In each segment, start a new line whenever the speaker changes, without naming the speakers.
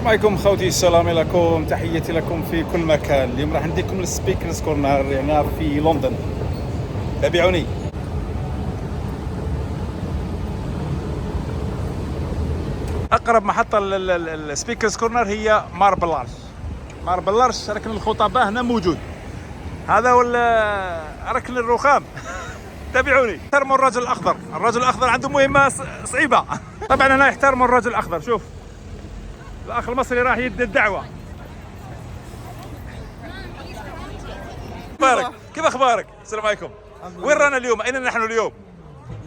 السلام عليكم خوتي، السلام لكم، تحياتي لكم في كل مكان. اليوم راح نديكم السبيكرز كورنر هنا في لندن. تابعوني. اقرب محطه السبيكرز كورنر هي ماربلارش. ركن الخطباء هنا موجود، هذا هو ركن الرخام. تابعوني. احترموا الرجل الاخضر عنده مهمه صعيبه. طبعا انا يحترموا الرجل الاخضر. شوف الاخ المصري راح يدي الدعوه. بارك، كيف اخبارك؟ السلام عليكم. وين رانا اليوم؟ اين نحن اليوم؟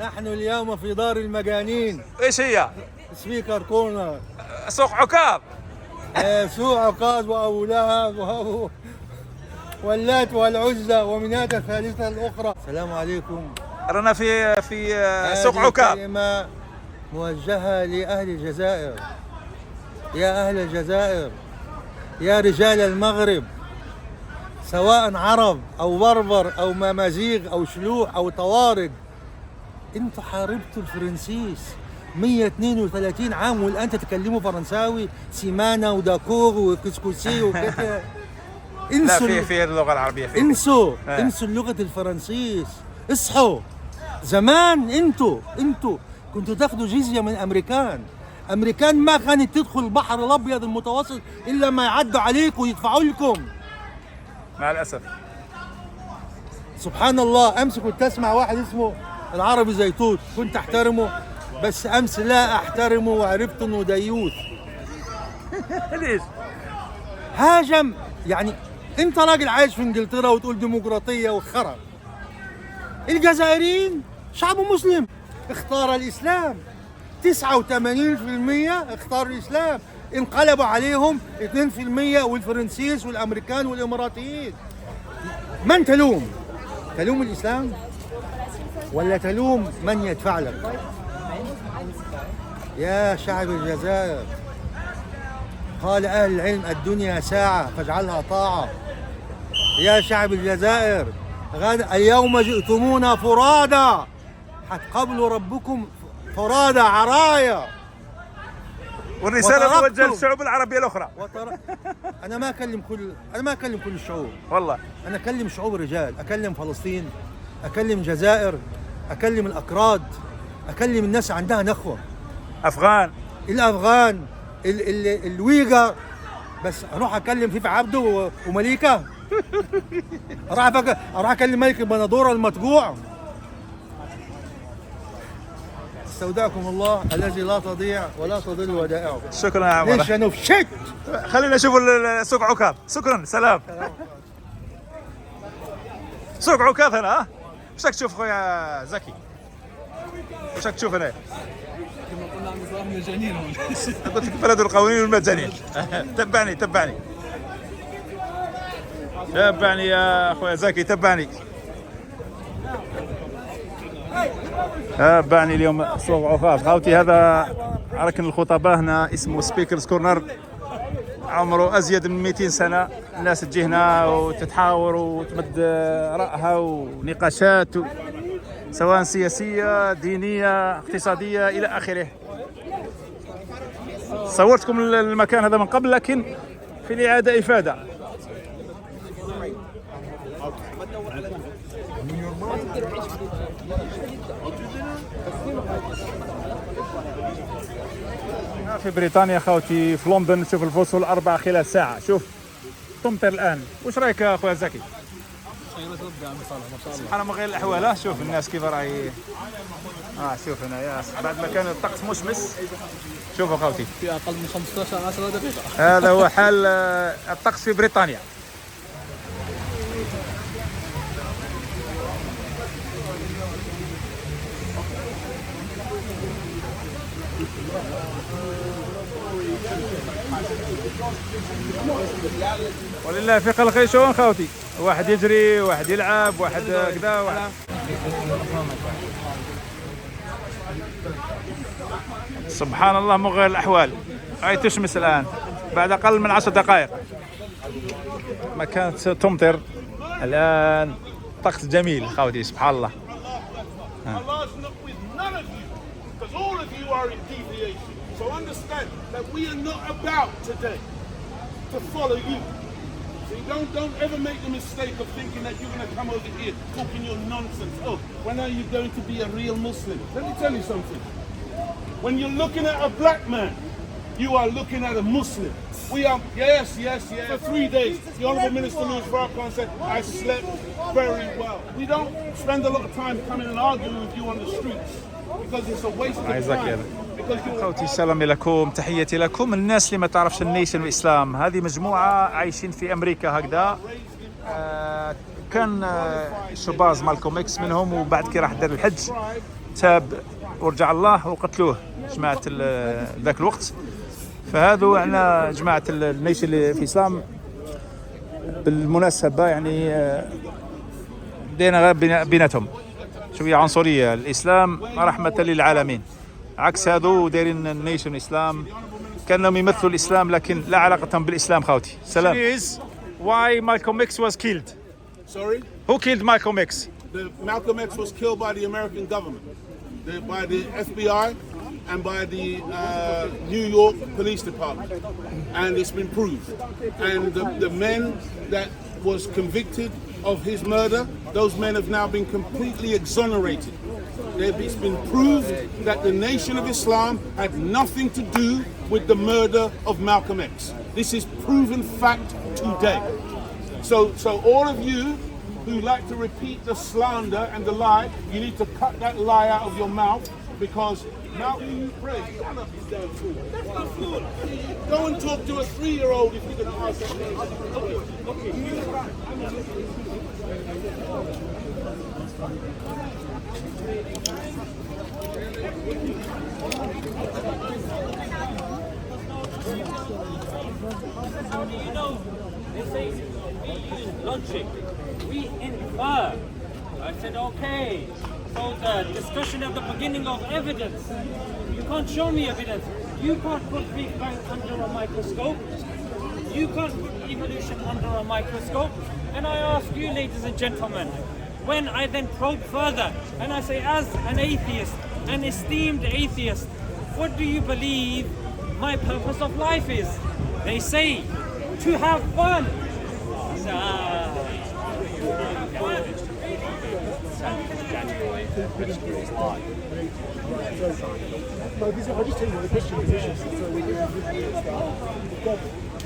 نحن اليوم في دار المجانين.
ايش هي؟
سبيكر كورنر.
سوق عكاظ.
سوق عكاظ وابو لهب واللات والعزى ومنات الثالثه الاخرى. السلام عليكم.
رانا في سوق عكاظ.
كلمه موجهه لاهل الجزائر. يا أهل الجزائر، يا رجال المغرب، سواء عرب أو بربر أو مزيغ أو شلوح أو طوارق، أنتوا حاربتوا الفرنسيس 132 عام والآن تتكلموا فرنساوي. سيمانا وداكور وكسكسي وكذا.
انسوا. لا، في اللغة العربية.
انسوا لغة الفرنسيس. اصحوا. زمان انتوا كنتوا تاخدوا جزية من أمريكان ما كانت تدخل البحر الأبيض المتوسط إلا ما يعدوا عليك ويدفعوا لكم.
مع الأسف.
سبحان الله. أمس كنت أسمع واحد اسمه العربي زيتوت، كنت أحترمه، بس أمس لا أحترمه وعرفت إنه ديوث.
ليش؟
هاجم. يعني أنت راجل عايش في إنجلترا وتقول ديمقراطية وخرا. الجزائريين شعب مسلم اختار الإسلام. 89% اختاروا الإسلام، انقلبوا عليهم 2% والفرنسيس والأمريكان والإماراتيين. من تلوم؟ تلوم الإسلام ولا تلوم من يدفع لك؟ يا شعب الجزائر، قال أهل العلم: الدنيا ساعة فاجعلها طاعة. يا شعب الجزائر، اليوم جئتمونا فرادى، حتقابلوا ربكم فرادى عرايا.
والرسالة موجهة للشعوب العربية الأخرى.
أنا ما أكلم كل الشعوب،
والله.
أنا أكلم شعوب رجال، أكلم فلسطين، أكلم الجزائر، أكلم الأكراد، أكلم الناس عندها نخوة. الأفغان، الويغر. بس أروح أكلم فيفي عبده ومليكة؟ أروح أكلم ملك البندورة المطقوع؟ استودعكم الله الذي لا تضيع ولا تضل ودائعه.
شكرا يا عمر.
ليش انا فشت؟
خلينا نشوف سوق عكاظ. شكرا. سلام. سوق عكاظ هنا. وش راك تشوف خويا زكي؟ وش راك تشوف هنا؟
كما قلنا نظام مجانين.
قلت لك بلد القوانين والمجانين. تبعني يا خويا زكي، تبعني اليوم سوق عكاظ. خاوتي هذا ركن الخطباء هنا، اسمه سبيكرز كورنر. عمره ازيد من 200 سنه. الناس تجي هنا وتتحاور وتمد رأها ونقاشات، سواء سياسيه، دينيه، اقتصاديه، الى اخره. صورتكم المكان هذا من قبل، لكن في الاعاده افاده. في بريطانيا خوتي، في لندن، شوف الفصول 4 خلال ساعة. شوف تمطر الآن. وش رأيك يا أخويا زكي؟ سبحان الله، غير الأحوال. شوف الناس كيف راهي. شوف هنا يا بعد ما كان الطقس مشمس. شوفوا خوتي،
في أقل من 15-10 دقيقة.
هذا هو حال الطقس في بريطانيا. ولله في خلق شلون خوتي، واحد يجري، واحد يلعب، واحد كذا، واحد. سبحان الله، مغير الأحوال. هاي تشمس الآن بعد أقل من 10 دقائق. ما كانت تمطر، الآن طقس جميل خوتي. سبحان الله.
So understand that we are not about today to follow you. See, don't ever make the mistake of thinking that you're going to come over here talking your nonsense. Oh, when are you going to be a real Muslim? Let me tell you something. When you're looking at a black man, you are looking at a Muslim. We are, yes. For 3 days, the Honourable Minister Louis Farrakhan said, I slept very well. We don't spend a lot of time coming and arguing with you on the streets because it's a waste of time.
خوتي سلامي لكم، تحياتي لكم. الناس اللي ما تعرفش النيشن والإسلام، هذه مجموعة عايشين في أمريكا هكذا. كان شباز مالكوم إكس منهم، وبعد كي راح دار الحج تاب ورجع الله وقتلوه جماعة ذاك الوقت. فهذو يعني جماعة النيشن اللي في الإسلام بالمناسبة يعني دينا بيناتهم شوية عنصرية. الإسلام رحمة للعالمين، عكس هذو دايرين النيشن الإسلام كأنهم يمثلوا الإسلام لكن لا علاقة بالإسلام. خوتي سلام. Why Malcolm X was killed?
Sorry?
Who killed Malcolm X?
Malcolm X was killed by the American government, by the FBI and by the New York Police Department. And it's been proved. And the men that was convicted of his murder, those men have now been completely exonerated. It's been proved that the Nation of Islam had nothing to do with the murder of Malcolm X. This is proven fact today. So all of you who like to repeat the slander and the lie, you need to cut that lie out of your mouth, because now you pray. Shut up, you damn fool. That's not fool. Go and talk to a 3-year-old if you can ask that. Okay.
How do you know? They say we use logic, we infer. I said, okay, so the discussion at the beginning of evidence. You can't show me evidence. You can't put Big Bang under a microscope. You can't put evolution under a microscope. And I ask you, ladies and gentlemen, when I then probe further and I say, as an atheist, an esteemed atheist, what do you believe my purpose of life is? They say, to have fun.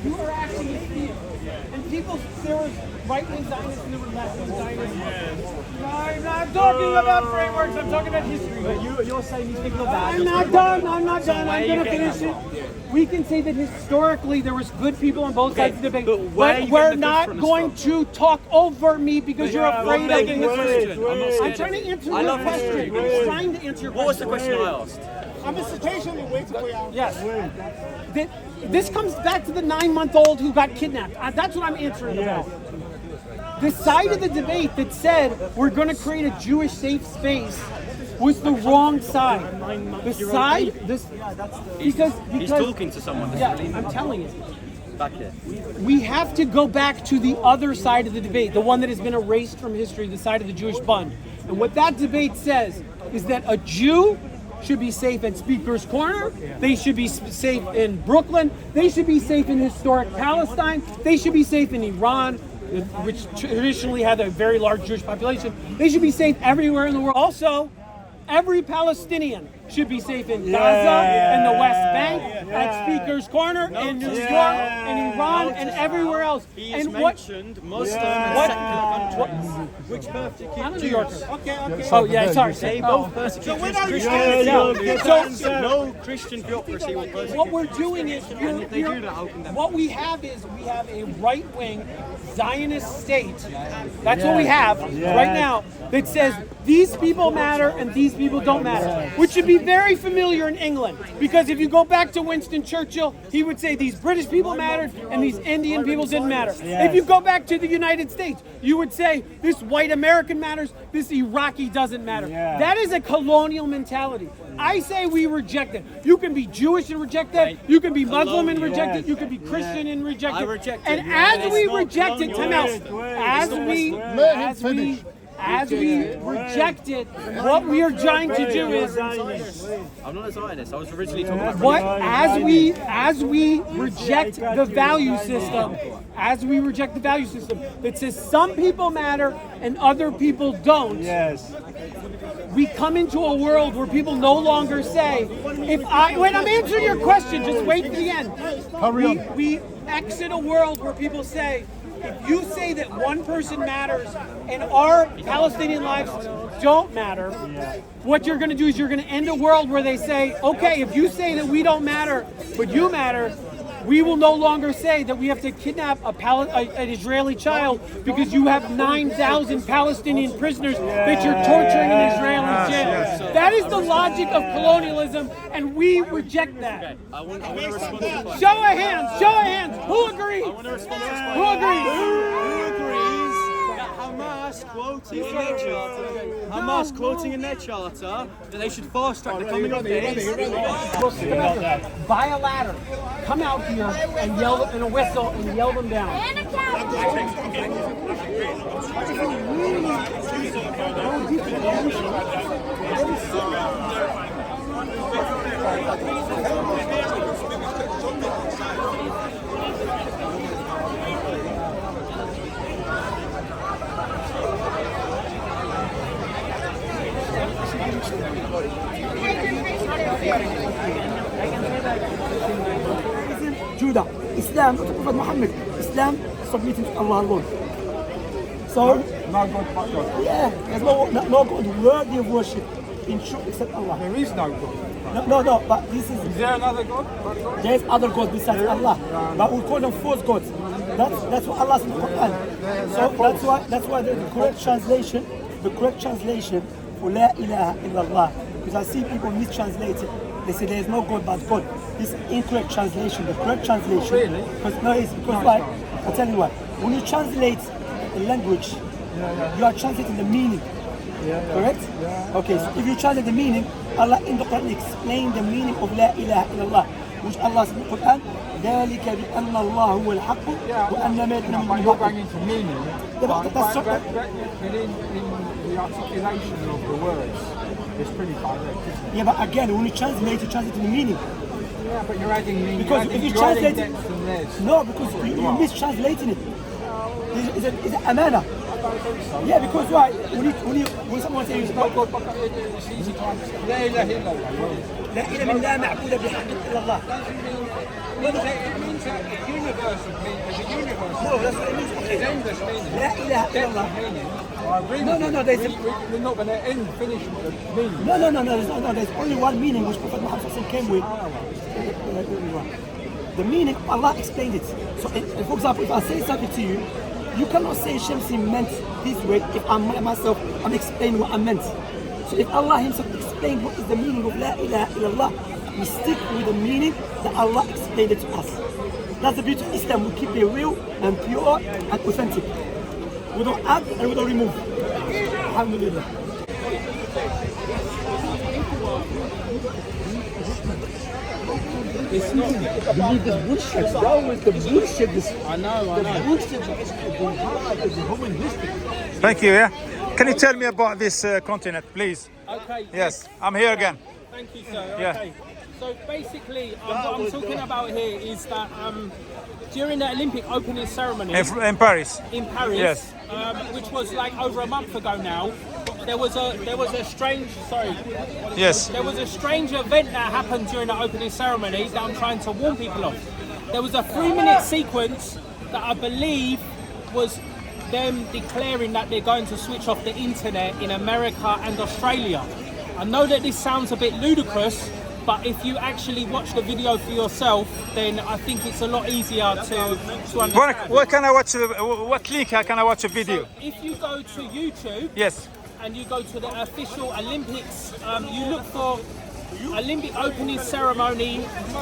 You are actually atheist. And people, there was right-wing Zionists and there were left-wing Zionists. No, I'm not talking about frameworks, I'm talking about history. But you're saying these people are bad. I'm not done, I'm going to finish it. We can say that historically there was good people on both sides of the debate, but we're not going to talk over me because you're afraid of
making the question.
I'm trying to answer your question. I'm trying to answer your question.
What was the question I asked?
I'm just patiently waiting for you. Yes. This comes back to the 9-month-old who got kidnapped. That's what I'm answering about. The side of the debate that said we're going to create a Jewish safe space was the wrong side. The side, because
he's talking to someone.
Yeah, I'm telling you.
Back here.
We have to go back to the other side of the debate, the one that has been erased from history, the side of the Jewish bund. And what that debate says is that a Jew should be safe at Speaker's Corner. They should be safe in Brooklyn. They should be safe in historic Palestine. They should be safe in Iran, which traditionally had a very large Jewish population. They should be safe everywhere in the world. Also, every Palestinian should be safe in Gaza and the West Bank, at Speaker's Corner, in New York, in Iran, and everywhere else.
He
and
mentioned Muslim and secular countries. Which persecute
I'm a New
Jews.
Yorker.
Okay.
Oh yeah, sorry.
They both persecute Christians. No Christian bureaucracy will persecute.
What we're doing is, what we have is a right-wing Zionist state. That's what we have right now, that says these people matter and these people don't matter, which should be very familiar in England, because if you go back to Winston Churchill, he would say these British people mattered and these Indian people didn't matter. If you go back to the United States, you would say this white American matters, this Iraqi doesn't matter. That is a colonial mentality. I say we reject it. You can be Jewish and reject that. You can be Muslim and reject it. You can be Christian and reject it. And as we reject it, time out. as we reject it, what we are trying to do is
I'm not a Zionist. I was originally talking about
what as we reject the value system, that says some people matter and other people don't.
Yes.
We come into a world where people no longer say, wait, I'm answering your question, just wait to the end. We exit a world where people say, if you say that one person matters and our Palestinian lives don't matter, what you're going to do is you're going to end a world where they say, okay, if you say that we don't matter, but you matter, we will no longer say that we have to kidnap an Israeli child because you have 9,000 Palestinian prisoners that you're torturing in Israeli jail. That is the logic of colonialism, and we reject that.
I want to respond to the question.
Show of hands. Who agrees?
I want to respond to this
Who
question.
agrees?
Who agrees that Hamas quoting in their charter that they should fast track the coming of days?
Buy a ladder, come out here and yell and a whistle and yell them down.
Judah, Islam, not the Prophet Muhammad. Islam submitting to Allah alone. So,
No God but God.
yeah, there's no God worthy of worship in truth except Allah.
There is no God.
No, but this is,
Is there another God but God?
there's other gods besides Allah. But we call them false gods. That's what Allah says in the Quran. So that's why the correct translation for La ilaha illallah, because I see people mistranslate it. They say there is no God but God. This is incorrect translation. The correct translation.
Really?
Because why? I'll tell you why. When you translate a language, you are translating the meaning. Correct? Okay, so if you translate the meaning, Allah in the Quran explained the meaning of La ilaha illallah, which Allah says in the Quran, ذلك بأن الله هو الحق وأن ما يدعون من
But you're going
باطل.
into meaning.
That's so-
But in the articulation of the words, it's pretty direct, isn't it?
Yeah, but again, when you translate the meaning.
Yeah, but you're adding meaning.
Because if you translate it,
depth and less.
no, because you're mistranslating it. It's an amana. Yeah, because why? When someone says
It's not God, but it's easy to understand. La ilaha illallah.
لا إله من لا معبود بحق إلا الله.
It means that the universe of meaning, there's a universe.
No, that's what it means.
There's endless meaning.
لا إله إلا
Depth
الله.
of meaning. I agree
No,
with
no,
you.
no, there's a-
We're not going to finish with the meaning.
No, there's only one meaning which Prophet Muhammad came with. The meaning, Allah explained it. So, for example, if I say something to you, you cannot say Shamsi meant this way if I'm explaining what I meant. So if Allah Himself explained what is the meaning of La ilaha illallah, we stick with the meaning that Allah explained it to us. That's the beauty of Islam. We keep it real and pure and authentic. We don't add and we don't remove. Alhamdulillah.
It's not.
Believe this bullshit, bro. It's the bullshit.
I know.
Bullshit is the human history.
Thank you. Yeah. Can you tell me about this continent, please?
Okay.
Yes, I'm here again.
Thank you, sir.
Yeah.
Okay. So basically, what I'm talking about here is that during the Olympic opening ceremony
In Paris.
in Paris,
Yes.
which was like over a month ago now, there was a strange
Yes.
There was a strange event that happened during the opening ceremony that I'm trying to warn people of. There was a 3-minute sequence that I believe was them declaring that they're going to switch off the internet in America and Australia. I know that this sounds a bit ludicrous, but if you actually watch the video for yourself, then I think it's a lot easier to understand.
Barack, where can I watch? What link can I watch a video?
If you go to YouTube,
Yes.
and you go to the official Olympics, you look for Olympic opening ceremony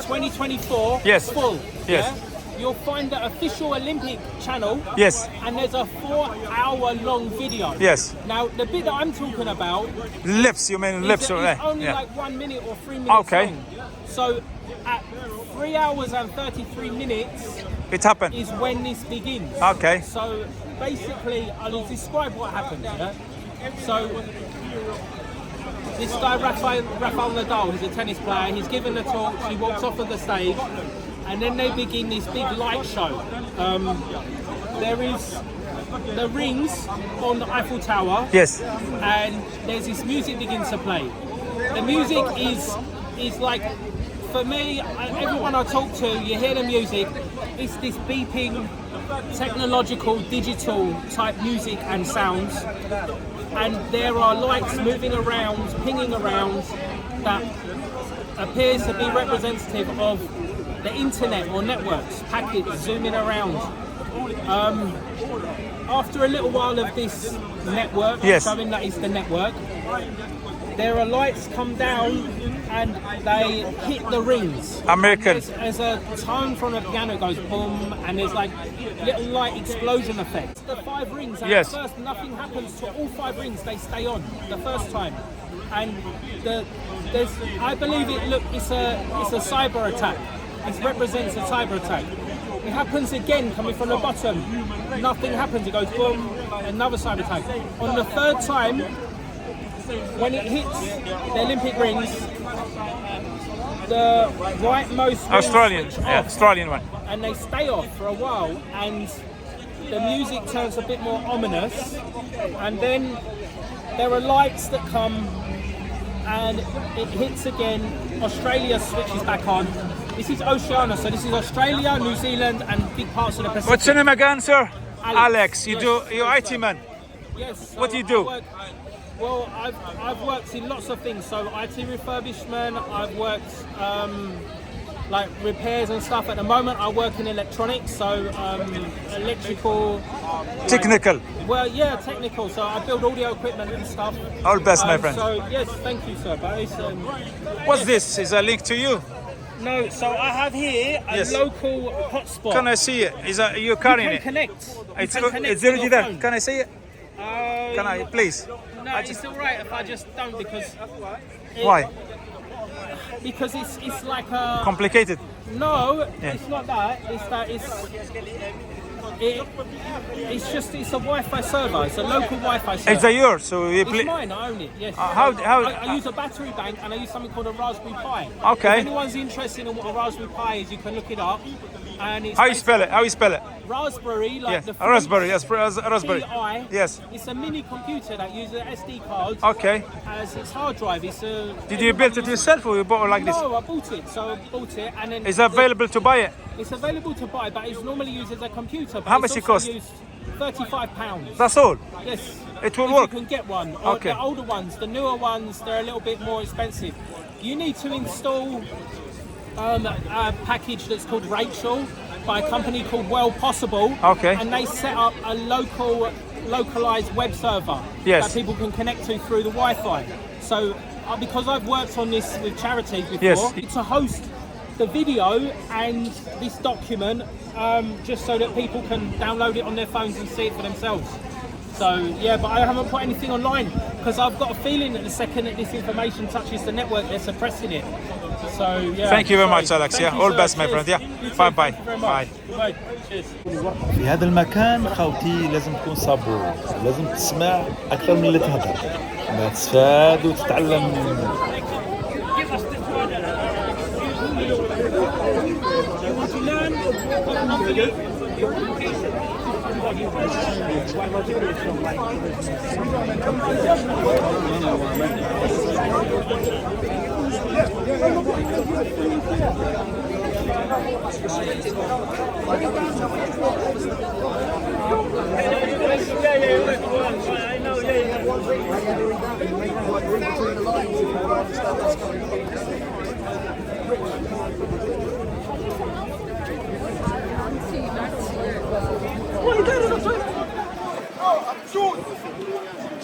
2024
Yes.
full.
Yes.
Yeah? You'll find the official Olympic channel.
Yes.
And there's a 4-hour long video.
Yes.
Now the bit that I'm talking about
Lips. You mean lips?
is
Or
only
yeah.
like 1 minute or 3 minutes
Okay.
long. So at 3 hours and 33 minutes
It happened.
is when this begins.
Okay.
So basically, I'll describe what happened. Yeah? So this guy Rafael Nadal, he's a tennis player. He's given the talk. He walks off of the stage, and then they begin this big light show. There is the rings on the Eiffel Tower.
Yes.
And there's this music begins to play. The music is like, for me, everyone I talk to, you hear the music, it's this beeping, technological, digital type music and sounds. And there are lights moving around, pinging around, that appears to be representative of the internet or networks, packets zooming around. After a little while of this network, showing that it's the network, there are lights come down and they hit the rings.
American.
There's a tone from a piano goes boom, and there's like little light explosion effects. The 5 rings, and at first nothing happens to all 5 rings. They stay on the first time, and I believe it's a cyber attack. It represents a cyber attack. It happens again, coming from the bottom. Nothing happens. It goes boom, another cyber attack. On the 3rd time, when it hits the Olympic rings, the rightmost
Australian one,
and they stay off for a while, and the music turns a bit more ominous, and then there are lights that come, and it hits again. Australia switches back on. This is Oceania, so this is Australia, New Zealand, and big parts of the Pacific.
What's your name again, sir? Alex.
Yes.
You're IT man.
Yes. So
what do you do?
Well, I've worked in lots of things. So IT refurbishment. I've worked like repairs and stuff. At the moment, I work in electronics, so electrical.
Technical.
Well, yeah, technical. So I build audio equipment and stuff.
All best, my friend.
So yes, thank you, sir. But it's,
what's this? Is a link to you?
No. So I have here a local hotspot.
Can I see it? You're carrying
it?
Connect.
It's
already there. Can I see it? Can I, please?
No, it's all right if I just don't, because.
Why?
Because it's like a.
Complicated.
No, it's not that. It's that it's a Wi-Fi server. It's a local Wi-Fi server.
It's yours, so you
It's mine. I own it. Yes. I use a battery bank, and I use something called a Raspberry Pi.
Okay.
If anyone's interested in what a Raspberry Pi is, you can look it up. And it's
How you spell it?
Raspberry, like the fruit,
raspberry. Yes, raspberry.
P-I.
Yes.
It's a mini computer that uses an SD card.
Okay.
As its hard drive.
Did you build it yourself, or you bought it like this?
No, I bought it. So I bought it, and then.
Is it available to buy it?
It's available to buy, but it's normally used as a computer.
How much it costs?
£35.
That's all.
Yes.
It will work.
You can get one. Or
Okay.
The older ones, the newer ones, they're a little bit more expensive. You need to install a package that's called Rachel by a company called Well Possible.
Okay.
And they set up a localized web server that people can connect to through the Wi-Fi. So because I've worked on this with charities before, to host the video and this document just so that people can download it on their phones and see it for themselves. So yeah, but I haven't put anything online because I've got a feeling that the second that this information touches the network, they're suppressing it. So yeah.
Thank you very much, Alex.
Thank you,
all
sir.
best, my friend. Yeah. Bye bye.
Bye. Bye. Cheers.
في هذا المكان خوتي لازم تكون صبور، لازم تسمع أكثر من اللي تهضر، ما تستفاد وتتعلم.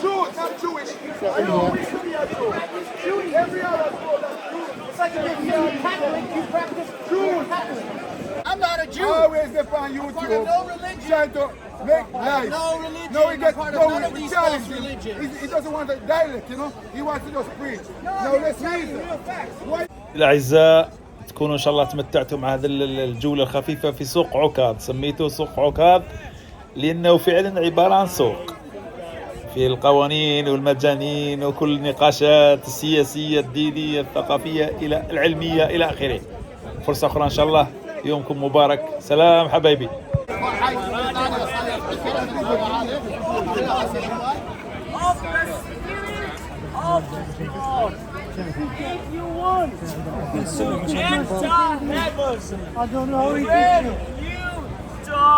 Jews, I'm Jewish. I know we should be a Jew. Jews, every other Jew that's Jews. It's like if you're Catholic, you practice Jews. I'm not a Jew.
Always there on YouTube.
No religion.
Trying to make lies.
No religion.
No, he gets
none of these false religions.
He doesn't want a dialect, you know. He wants to just preach. No, let's read it.
الأعزاء تكونوا إن شاء الله تمتعتوا مع هذه الجولة الخفيفة في سوق عكاظ. سميته سوق عكاظ لأنه فعلا عبارة عن سوق فيه القوانين والمجانين وكل النقاشات السياسية الدينية الثقافية إلى العلمية إلى آخره. فرصة أخرى إن شاء الله. يومكم مبارك. سلام حبايبي.
If you want to enter heaven, I don't know. When you die.